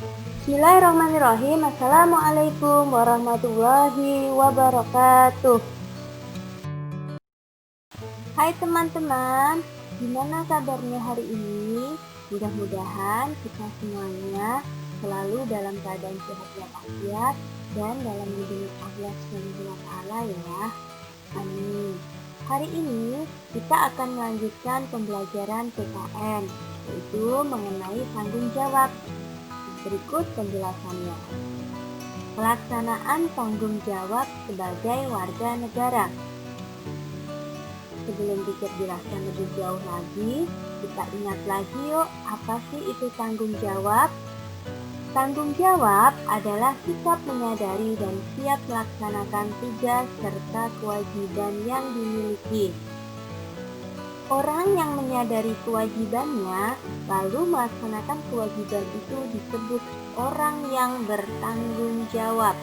Bismillahirrahmanirrahim. Assalamualaikum warahmatullahi wabarakatuh. Hai teman-teman, gimana kabarnya hari ini? Mudah-mudahan kita semuanya selalu dalam keadaan sehat walafiat dan dalam lindungan Allah SWT ya. Amin. Hari ini kita akan melanjutkan pembelajaran PKN, yaitu mengenai tanggung jawab. Berikut penjelasannya. Pelaksanaan tanggung jawab sebagai warga negara. Sebelum Teacher jelaskan lebih jauh lagi, kita ingat lagi yuk, apa sih itu tanggung jawab? Tanggung jawab adalah sikap menyadari dan siap melaksanakan tugas serta kewajiban yang dimiliki. Orang yang menyadari kewajibannya lalu melaksanakan kewajiban itu disebut orang yang bertanggung jawab.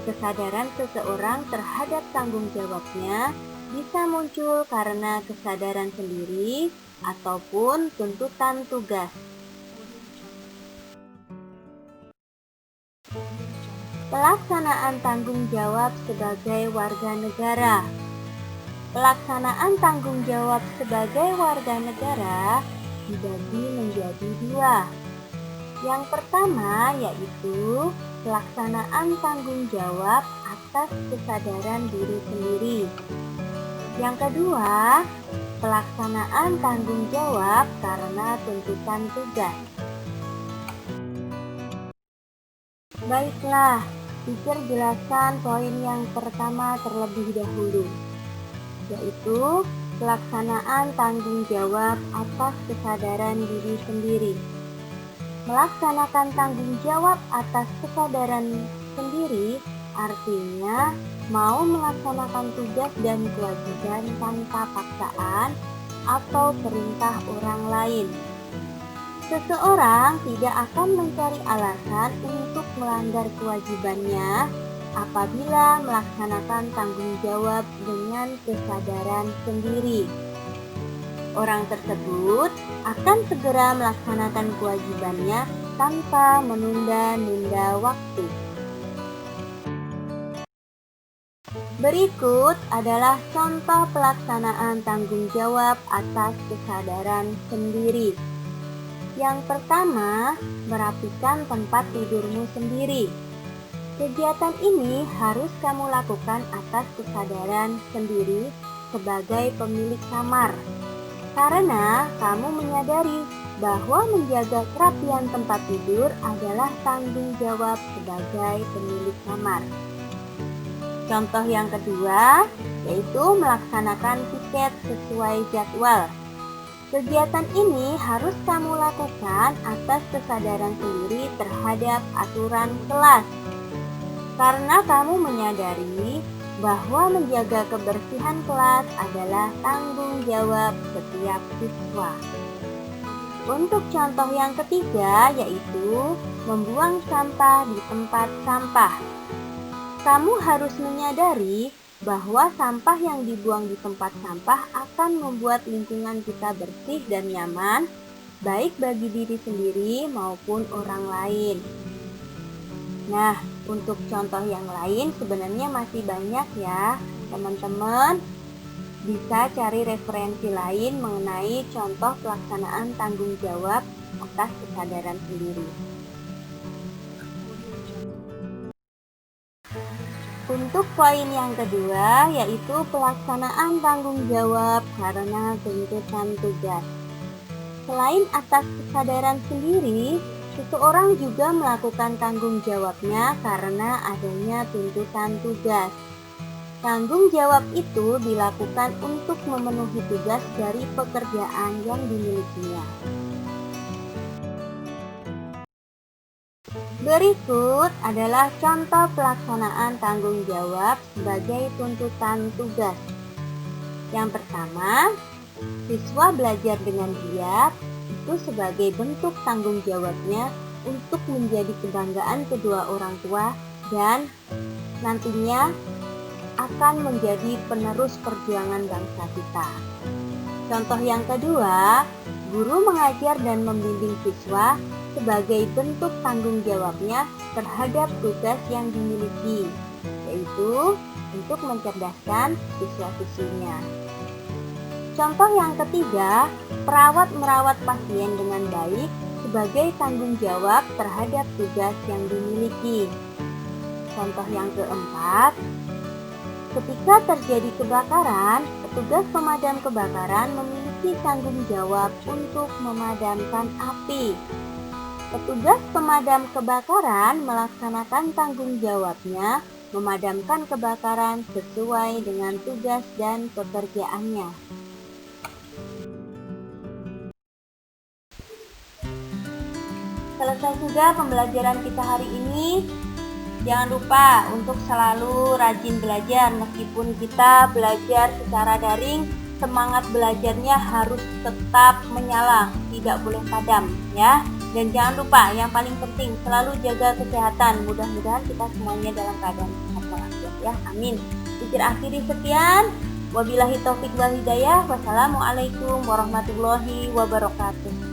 Kesadaran seseorang terhadap tanggung jawabnya bisa muncul karena kesadaran sendiri ataupun tuntutan tugas. Pelaksanaan tanggung jawab sebagai warga negara. Pelaksanaan tanggung jawab sebagai warga negara dibagi menjadi dua. Yang pertama yaitu pelaksanaan tanggung jawab atas kesadaran diri sendiri. Yang kedua, pelaksanaan tanggung jawab karena tuntutan tugas. Baiklah, Teacher jelaskan poin yang pertama terlebih dahulu, yaitu pelaksanaan tanggung jawab atas kesadaran diri sendiri. Melaksanakan tanggung jawab atas kesadaran sendiri artinya mau melaksanakan tugas dan kewajiban tanpa paksaan atau perintah orang lain. Seseorang tidak akan mencari alasan untuk melanggar kewajibannya apabila melaksanakan tanggung jawab dengan kesadaran sendiri. Orang tersebut akan segera melaksanakan kewajibannya tanpa menunda-nunda waktu. Berikut adalah contoh pelaksanaan tanggung jawab atas kesadaran sendiri. Yang pertama, merapikan tempat tidurmu sendiri. Kegiatan ini harus kamu lakukan atas kesadaran sendiri sebagai pemilik kamar, karena kamu menyadari bahwa menjaga kerapian tempat tidur adalah tanggung jawab sebagai pemilik kamar. Contoh yang kedua, yaitu melaksanakan piket sesuai jadwal. Kegiatan ini harus kamu lakukan atas kesadaran sendiri terhadap aturan kelas, karena kamu menyadari bahwa menjaga kebersihan kelas adalah tanggung jawab setiap siswa. Untuk contoh yang ketiga, yaitu membuang sampah di tempat sampah. Kamu harus menyadari bahwa sampah yang dibuang di tempat sampah akan membuat lingkungan kita bersih dan nyaman, baik bagi diri sendiri maupun orang lain. Nah, untuk contoh yang lain sebenarnya masih banyak ya, teman-teman. Bisa cari referensi lain mengenai contoh pelaksanaan tanggung jawab atas kesadaran sendiri. Untuk poin yang kedua, yaitu pelaksanaan tanggung jawab karena tuntutan tugas. Selain atas kesadaran sendiri, seseorang juga melakukan tanggung jawabnya karena adanya tuntutan tugas. Tanggung jawab itu dilakukan untuk memenuhi tugas dari pekerjaan yang dimilikinya. Berikut adalah contoh pelaksanaan tanggung jawab sebagai tuntutan tugas. Yang pertama, siswa belajar dengan giat itu sebagai bentuk tanggung jawabnya untuk menjadi kebanggaan kedua orang tua dan nantinya akan menjadi penerus perjuangan bangsa kita. Contoh yang kedua, guru mengajar dan membimbing siswa sebagai bentuk tanggung jawabnya terhadap tugas yang dimiliki, yaitu untuk mencerdaskan siswa-siswinya. Contoh yang ketiga, perawat merawat pasien dengan baik sebagai tanggung jawab terhadap tugas yang dimiliki. Contoh yang keempat, ketika terjadi kebakaran, petugas pemadam kebakaran memiliki tanggung jawab untuk memadamkan api. Petugas pemadam kebakaran melaksanakan tanggung jawabnya memadamkan kebakaran sesuai dengan tugas dan pekerjaannya. Selesai sudah pembelajaran kita hari ini. Jangan lupa untuk selalu rajin belajar. Meskipun kita belajar secara daring, semangat belajarnya harus tetap menyala, tidak boleh padam ya. Dan jangan lupa yang paling penting selalu jaga kesehatan. Mudah-mudahan kita semuanya dalam keadaan sehat walafiat ya. Amin. Pikir akhiri sekian. Wabillahi taufik wal hidayah. Wassalamualaikum warahmatullahi wabarakatuh.